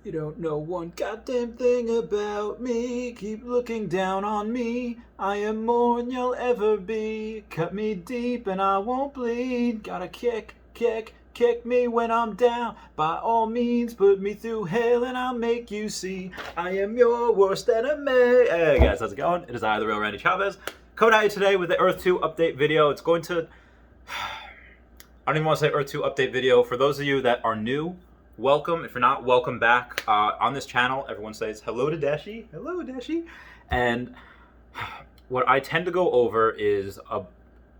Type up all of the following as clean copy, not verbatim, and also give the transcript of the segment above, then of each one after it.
You don't know one goddamn thing about me. Keep looking down on me. I am more than you'll ever be. Cut me deep and I won't bleed. Gotta kick me when I'm down. By all means, put me through hell and I'll make you see. I am your worst enemy. Hey guys, how's it going? It is I, the real Randy Chavez, coming at you today with the Earth 2 update video. It's going to... I don't even want to say Earth 2 update video. For those of you that are new, welcome. If you're not, welcome back. On this channel, everyone says hello to Dashi. Hello, Dashi. And what I tend to go over is a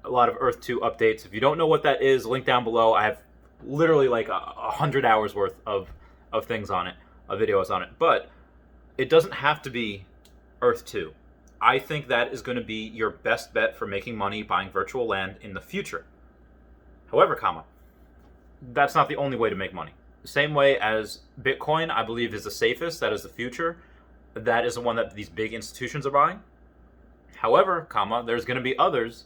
lot of Earth 2 updates. If you don't know what that is, link down below. I have literally like 100 hours worth of things on it, of videos on it. But it doesn't have to be Earth 2. I think that is going to be your best bet for making money buying virtual land in the future. However, that's not the only way to make money. The same way as Bitcoin, I believe, is the safest. That is the future. That is the one that these big institutions are buying. However, there's going to be others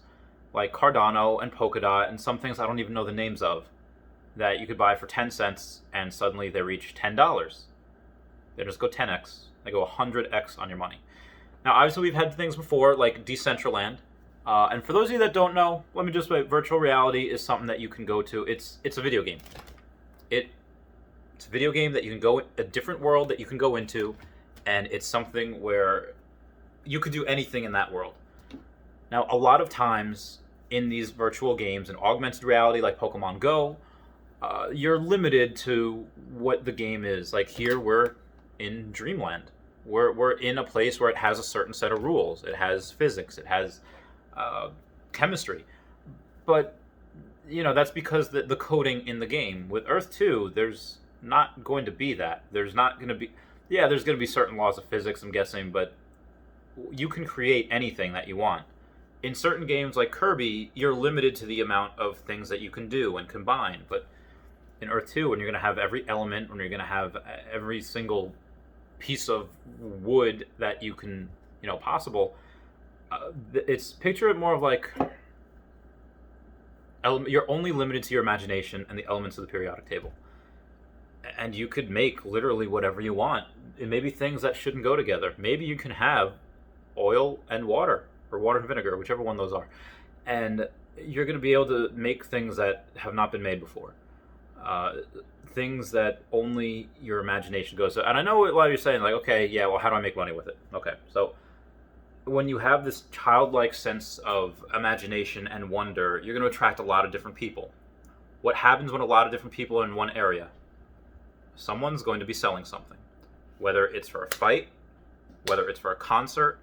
like Cardano and Polkadot and some things I don't even know the names of that you could buy for 10 cents and suddenly they reach $10. They just go 10x. They go 100x on your money. Now, obviously, we've had things before like Decentraland. And for those of you that don't know, let me just say, virtual reality is something that you can go to. It's a video game. It's a video game that you can go, a different world that you can go into, and it's something where you could do anything in that world. Now, a lot of times in these virtual games and augmented reality like Pokemon Go, you're limited to what the game is. Like here, we're in Dreamland. We're in a place where it has a certain set of rules. It has physics. It has chemistry, but that's because the coding in the game. With Earth 2, there's not going to be that. There's not going to be, there's going to be certain laws of physics, I'm guessing, but you can create anything that you want. In certain games like Kirby, you're limited to the amount of things that you can do and combine, but in Earth 2, when you're going to have every element, when you're going to have every single piece of wood that you can, possible, it's picture it more of like you're only limited to your imagination and the elements of the periodic table, and you could make literally whatever you want. It may be things that shouldn't go together. Maybe you can have oil and water, or water and vinegar, whichever one those are, and you're going to be able to make things that have not been made before, things that only your imagination goes to. And I know a lot of you are saying, like, okay, yeah, well, how do I make money with it? Okay, so when you have this childlike sense of imagination and wonder, you're going to attract a lot of different people. What happens when a lot of different people are in one area? Someone's going to be selling something. Whether it's for a fight, whether it's for a concert,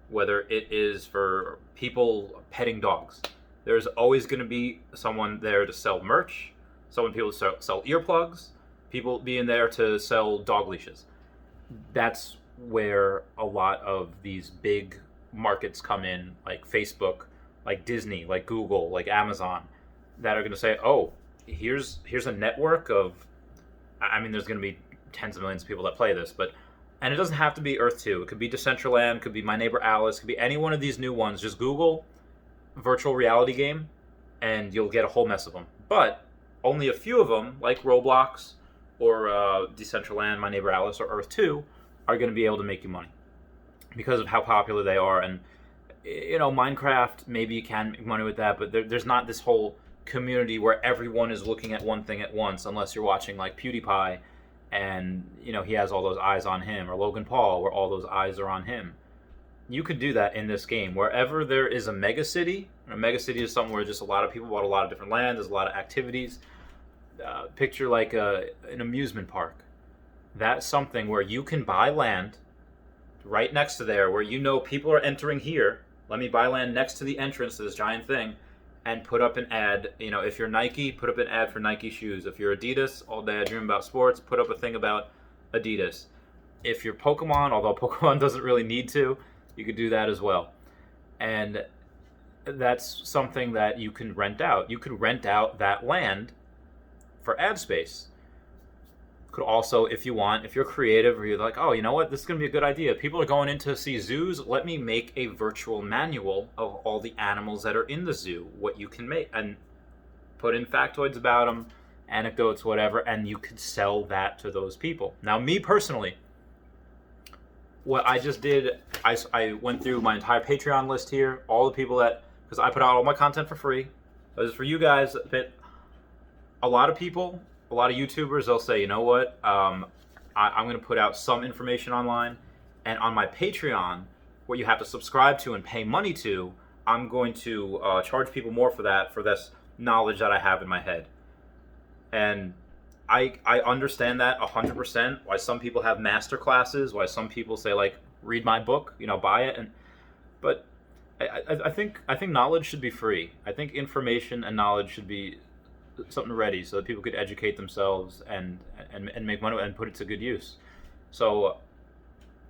whether it is for people petting dogs. There's always going to be someone there to sell merch, people to sell earplugs, people being there to sell dog leashes. That's where a lot of these big markets come in, like Facebook, like Disney, like Google, like Amazon, that are going to say, oh, here's a network of, there's going to be tens of millions of people that play this, and it doesn't have to be Earth 2. It could be Decentraland, it could be My Neighbor Alice, it could be any one of these new ones. Just Google virtual reality game, and you'll get a whole mess of them. But only a few of them, like Roblox or Decentraland, My Neighbor Alice, or Earth 2, are going to be able to make you money because of how popular they are. And Minecraft, maybe you can make money with that, but there's not this whole community where everyone is looking at one thing at once, unless you're watching like PewDiePie and he has all those eyes on him, or Logan Paul, where all those eyes are on him. You could do that in this game. Wherever there is a megacity, and a megacity is somewhere where just a lot of people bought a lot of different land, there's a lot of activities. Picture like an amusement park. That's something where you can buy land right next to there, where people are entering here. Let me buy land next to the entrance to this giant thing and put up an ad. If you're Nike, put up an ad for Nike shoes. If you're Adidas, all day I dream about sports, put up a thing about Adidas. If you're Pokemon, although Pokemon doesn't really need to, you could do that as well. And that's something that you can rent out. You could rent out that land for ad space. Could also, if you want, if you're creative, or you're like, oh, you know what, this is going to be a good idea. People are going in to see zoos. Let me make a virtual manual of all the animals that are in the zoo, what you can make, and put in factoids about them, anecdotes, whatever, and you could sell that to those people. Now, me personally, what I just did, I went through my entire Patreon list here, all the people that, because I put out all my content for free. This is for you guys. But a lot of people, a lot of YouTubers, they'll say, you know what, I'm going to put out some information online, and on my Patreon, what you have to subscribe to and pay money to, I'm going to charge people more for that, for this knowledge that I have in my head. And I understand that 100%, why some people have master classes, why some people say, like, read my book, buy it. But I think knowledge should be free. I think information and knowledge should be something ready so that people could educate themselves and make money and put it to good use. So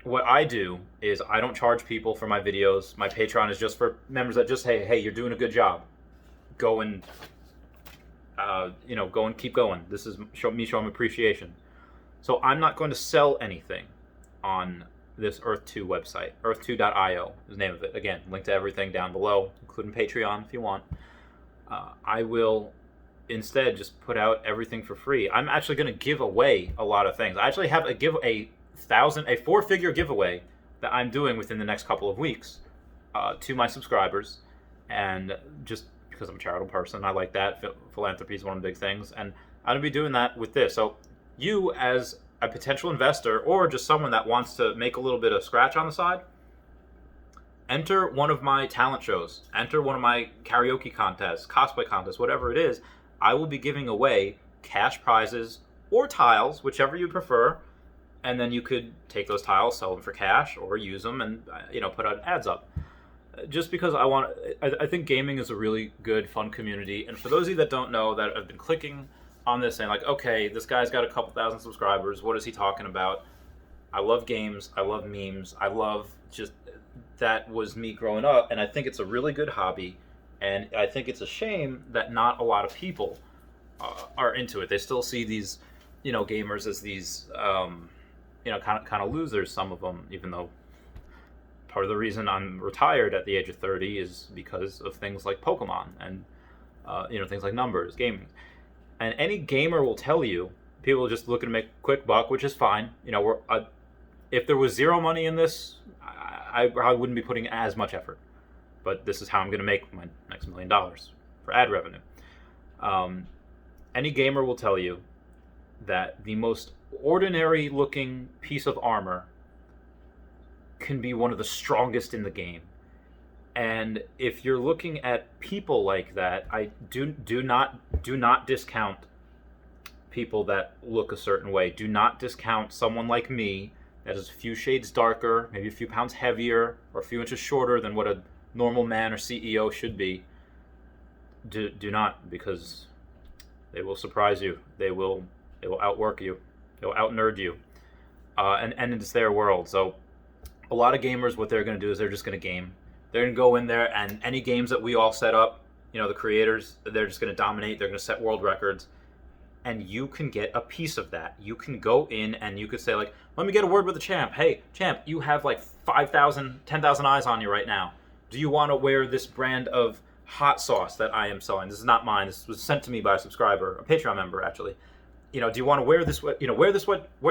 what I do is I don't charge people for my videos. My Patreon is just for members that just, hey, you're doing a good job. Go and go and keep going. This is me showing appreciation. So I'm not going to sell anything on this Earth2 website. Earth2.io is the name of it. Again, link to everything down below, including Patreon if you want. I will instead just put out everything for free. I'm actually going to give away a lot of things. I actually have a 4-figure giveaway that I'm doing within the next couple of weeks to my subscribers, and just because I'm a charitable person, I like that. Philanthropy is one of the big things, and I'm going to be doing that with this. So you, as a potential investor or just someone that wants to make a little bit of scratch on the side, enter one of my talent shows, enter one of my karaoke contests, cosplay contests, whatever it is. I will be giving away cash prizes or tiles, whichever you prefer, and then you could take those tiles, sell them for cash, or use them and put out ads up. Just because I think gaming is a really good, fun community. And for those of you that don't know, that have been clicking on this saying, like, okay, this guy's got a couple thousand subscribers, what is he talking about? I love games, I love memes, I love just, that was me growing up, and I think it's a really good hobby, and I think it's a shame that not a lot of people are into it. They still see these, gamers as these, kind of losers, some of them, even though part of the reason I'm retired at the age of 30 is because of things like Pokemon and, things like numbers, gaming. And any gamer will tell you, people are just looking to make a quick buck, which is fine. If there was zero money in this, I probably wouldn't be putting as much effort. But this is how I'm going to make my next $1 million for ad revenue. Any gamer will tell you that the most ordinary looking piece of armor can be one of the strongest in the game. And if you're looking at people like that, I do not discount people that look a certain way. Do not discount someone like me that is a few shades darker, maybe a few pounds heavier, or a few inches shorter than what a normal man or CEO should be. Do not, because they will surprise you. They will outwork you. They will out-nerd you. And it's their world. So a lot of gamers, what they're going to do is they're just going to game. They're going to go in there, and any games that we all set up, the creators, they're just going to dominate. They're going to set world records. And you can get a piece of that. You can go in and you could say, like, let me get a word with the champ. Hey, champ, you have like 5,000, 10,000 eyes on you right now. Do you want to wear this brand of hot sauce that I am selling? This is not mine. This was sent to me by a subscriber, a Patreon member, actually. Do you want to wear this? Wear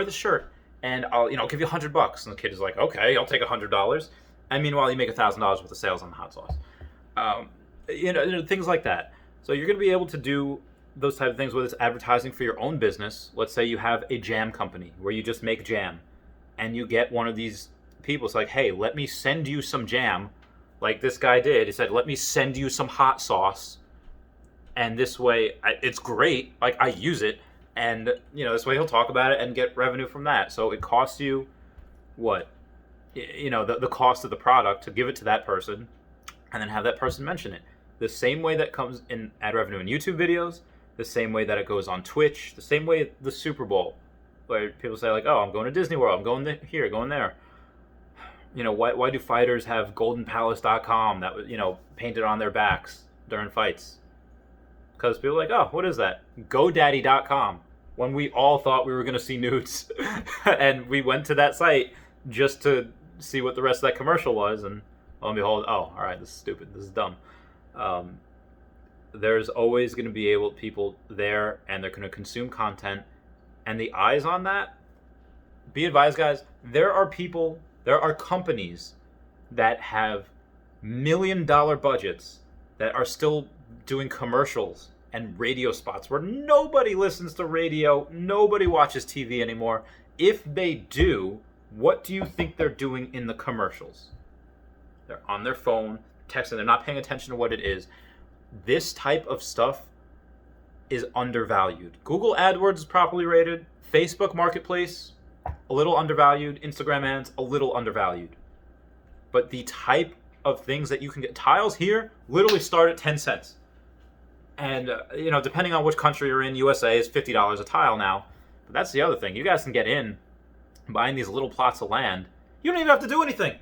this shirt, and I'll give you $100. And the kid is like, okay, I'll take $100. And meanwhile, you make $1,000 worth of sales on the hot sauce. Things like that. So you're going to be able to do those type of things, whether it's advertising for your own business. Let's say you have a jam company where you just make jam, and you get one of these people. It's like, hey, let me send you some jam, like this guy did. He said, let me send you some hot sauce, and this way, it's great. Like, I use it, and this way he'll talk about it and get revenue from that. So it costs you what? The cost of the product to give it to that person, and then have that person mention it. The same way that comes in ad revenue in YouTube videos, the same way that it goes on Twitch, the same way the Super Bowl, where people say, like, oh, I'm going to Disney World, I'm going here, going there. Why do fighters have goldenpalace.com that painted on their backs during fights? Because people are like, oh, what is that? GoDaddy.com. When we all thought we were going to see nudes. And we went to that site just to see what the rest of that commercial was, and lo and behold, oh, all right, this is stupid, this is dumb. there's always going to be people there, and they're going to consume content, and the eyes on that. Be advised, guys. There are companies that have $1 million budgets that are still doing commercials and radio spots where nobody listens to radio, nobody watches TV anymore. If they do, what do you think they're doing in the commercials? They're on their phone, texting, they're not paying attention to what it is. This type of stuff is undervalued. Google AdWords is properly rated. Facebook Marketplace, a little undervalued. Instagram ads, a little undervalued. But the type of things that you can get, tiles here literally start at 10 cents. And, depending on which country you're in, USA is $50 a tile now. But that's the other thing. You guys can get in buying these little plots of land. You don't even have to do anything.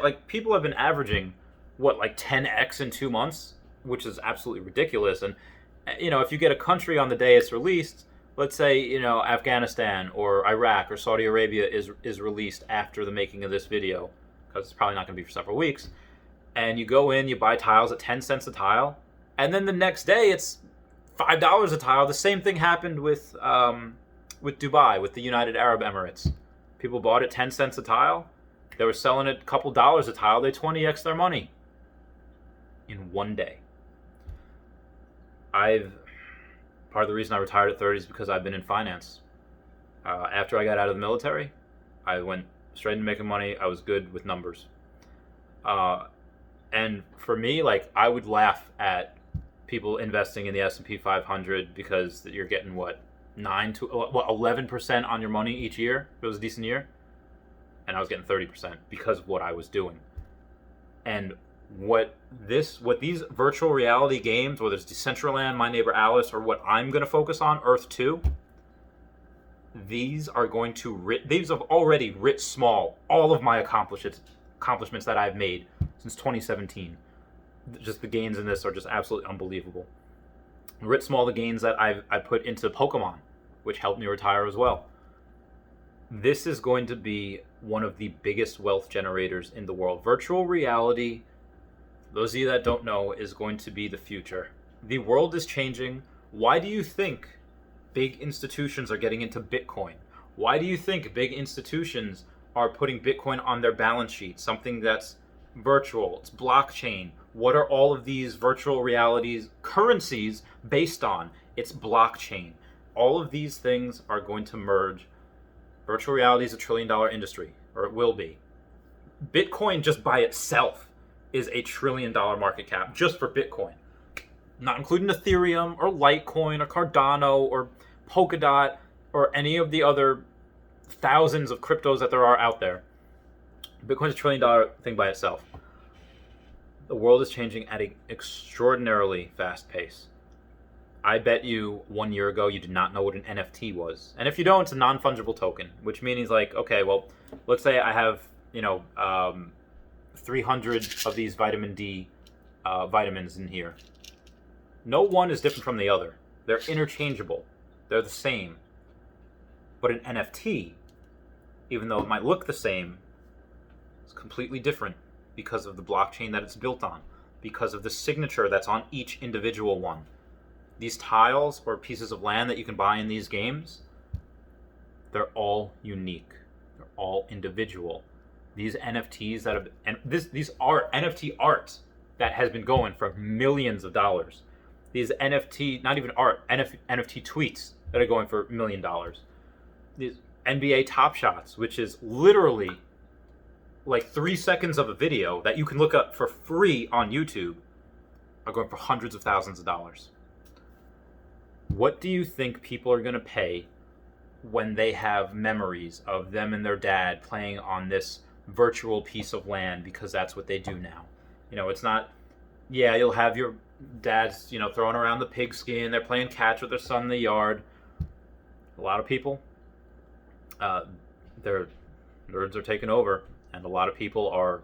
Like, people have been averaging, 10x in 2 months, which is absolutely ridiculous. And, if you get a country on the day it's released, let's say, Afghanistan or Iraq or Saudi Arabia is released after the making of this video, because it's probably not going to be for several weeks, and you go in, you buy tiles at 10 cents a tile, and then the next day it's $5 a tile. The same thing happened with Dubai, with the United Arab Emirates. People bought it 10 cents a tile. They were selling it a couple dollars a tile. They 20x their money in one day. Part of the reason I retired at 30 is because I've been in finance. After I got out of the military, I went straight into making money. I was good with numbers. And for me, I would laugh at people investing in the S&P 500 because you're getting 11% on your money each year. If it was a decent year. And I was getting 30% because of what I was doing. And what these virtual reality games, whether it's Decentraland, My Neighbor Alice, or what I'm going to focus on, Earth 2, these have already writ small all of my accomplishments that I've made since 2017. Just the gains in this are just absolutely unbelievable. Writ small the gains that I put into Pokemon, which helped me retire as well. This is going to be one of the biggest wealth generators in the world. Virtual reality, those of you that don't know, is going to be the future. The world is changing. Why do you think big institutions are getting into Bitcoin? Why do you think big institutions are putting Bitcoin on their balance sheet? Something that's virtual, it's blockchain. What are all of these virtual realities currencies based on? It's blockchain. All of these things are going to merge. Virtual reality is $1 trillion industry, or it will be. Bitcoin just by itself is $1 trillion market cap just for Bitcoin. Not including Ethereum or Litecoin or Cardano or Polkadot or any of the other thousands of cryptos that there are out there. Bitcoin's $1 trillion thing by itself. The world is changing at an extraordinarily fast pace. I bet you 1 year ago you did not know what an NFT was. And if you don't, it's a non-fungible token, which means okay, well, let's say I have, 300 of these vitamin D vitamins in here. No one is different from the other. They're interchangeable. They're the same. But an NFT, even though it might look the same, is completely different because of the blockchain that it's built on, because of the signature that's on each individual one. These tiles or pieces of land that you can buy in these games, they're all unique. They're all individual. These NFTs that have, and these are NFT art that has been going for millions of dollars. These NFT, not even art, NFT tweets that are going for $1 million. These NBA Top Shots, which is literally 3 seconds of a video that you can look up for free on YouTube, are going for hundreds of thousands of dollars. What do you think people are going to pay when they have memories of them and their dad playing on this virtual piece of land, because that's what they do now? It's not, you'll have your dad's, throwing around the pigskin, they're playing catch with their son in the yard. A lot of people, their nerds are taking over, and a lot of people are,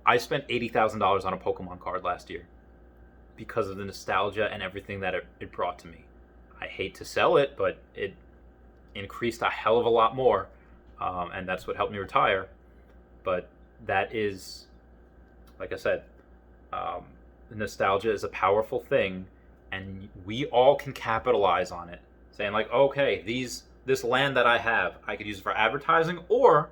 I spent $80,000 on a Pokemon card last year because of the nostalgia and everything that it brought to me. I hate to sell it, but it increased a hell of a lot more, and that's what helped me retire. But that is, like I said, nostalgia is a powerful thing, and we all can capitalize on it. Saying like, okay, this land that I have, I could use it for advertising, or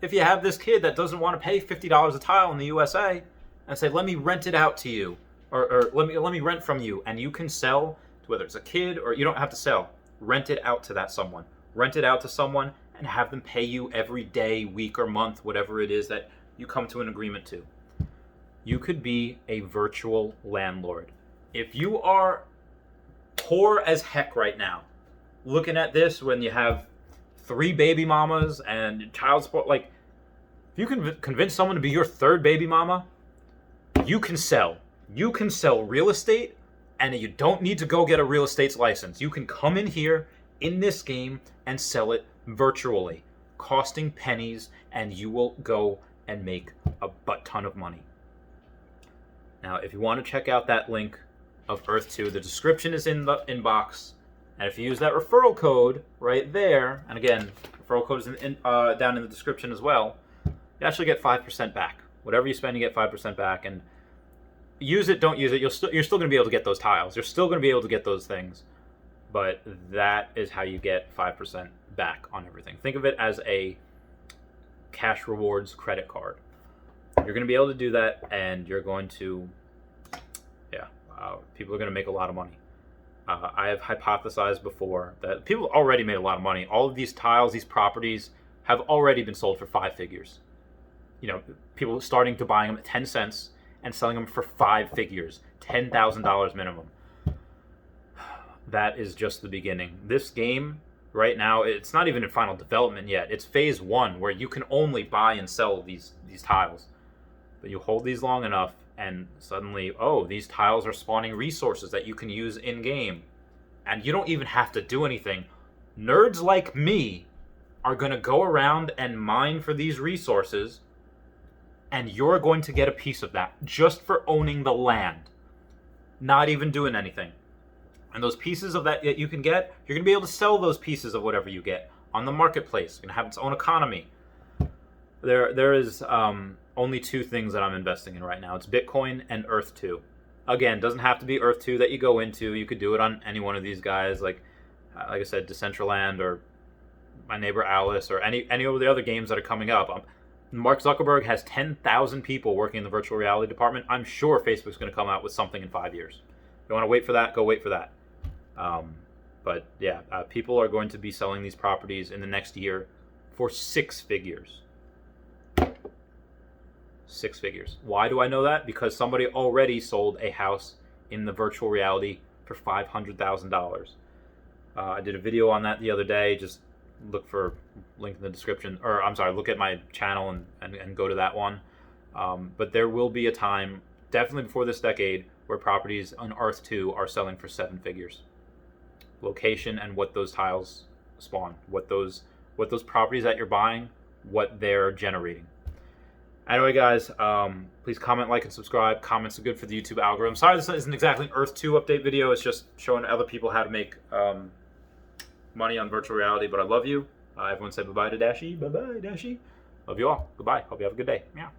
if you have this kid that doesn't want to pay $50 a tile in the USA, and say, let me rent it out to you, or let me rent from you, and you can sell to whether it's a kid or you don't have to sell. Rent it out to that someone. Rent it out to someone and have them pay you every day, week, or month, whatever it is that you come to an agreement to. You could be a virtual landlord. If you are poor as heck right now, looking at this when you have 3 baby mamas and child support, like, if you can convince someone to be your 3rd baby mama, you can sell. You can sell real estate, and you don't need to go get a real estate license. You can come in here in this game and sell it virtually, costing pennies, and you will go and make a butt ton of money. Now, if you want to check out that link of Earth 2, the description is in the inbox. And if you use that referral code right there, and again, referral code is down in the description as well, you actually get 5% back. Whatever you spend, you get 5% back. And use it, don't use it, you're still going to be able to get those tiles. You're still going to be able to get those things. But that is how you get 5% back on everything. Think of it as a cash rewards credit card. You're going to be able to do that, and you're going to, people are going to make a lot of money. I have hypothesized before that people already made a lot of money. All of these tiles, these properties, have already been sold for 5 figures. You know, people starting to buying them at 10 cents and selling them for 5 figures, $10,000 minimum. That is just the beginning. This game right now, it's not even in final development yet. It's phase 1, where you can only buy and sell these tiles. But you hold these long enough, and suddenly, oh, these tiles are spawning resources that you can use in-game. And you don't even have to do anything. Nerds like me are going to go around and mine for these resources, and you're going to get a piece of that just for owning the land. Not even doing anything. And those pieces of that you can get, you're going to be able to sell those pieces of whatever you get on the marketplace. It's going to have its own economy. There is only 2 things that I'm investing in right now. It's Bitcoin and Earth 2. Again, doesn't have to be Earth 2 that you go into. You could do it on any one of these guys, like I said, Decentraland or My Neighbor Alice or any of the other games that are coming up. Mark Zuckerberg has 10,000 people working in the virtual reality department. I'm sure Facebook's going to come out with something in 5 years. If you want to wait for that, go wait for that. But yeah, people are going to be selling these properties in the next year for 6 figures. 6 figures. Why do I know that? Because somebody already sold a house in the virtual reality for $500,000. I did a video on that the other day. Just look for link in the description, or I'm sorry, look at my channel and go to that one. But there will be a time, definitely before this decade, where properties on Earth 2 are selling for 7 figures. Location and what those tiles spawn, what those properties that you're buying, what they're generating. Anyway, guys, please comment, like, and subscribe. Comments are good for the YouTube algorithm. Sorry, this isn't exactly an Earth 2 update video. It's just showing other people how to make money on virtual reality. But I love you. Everyone say bye-bye to Dashi. Bye-bye, Dashi. Love you all. Goodbye. Hope you have a good day. Meow.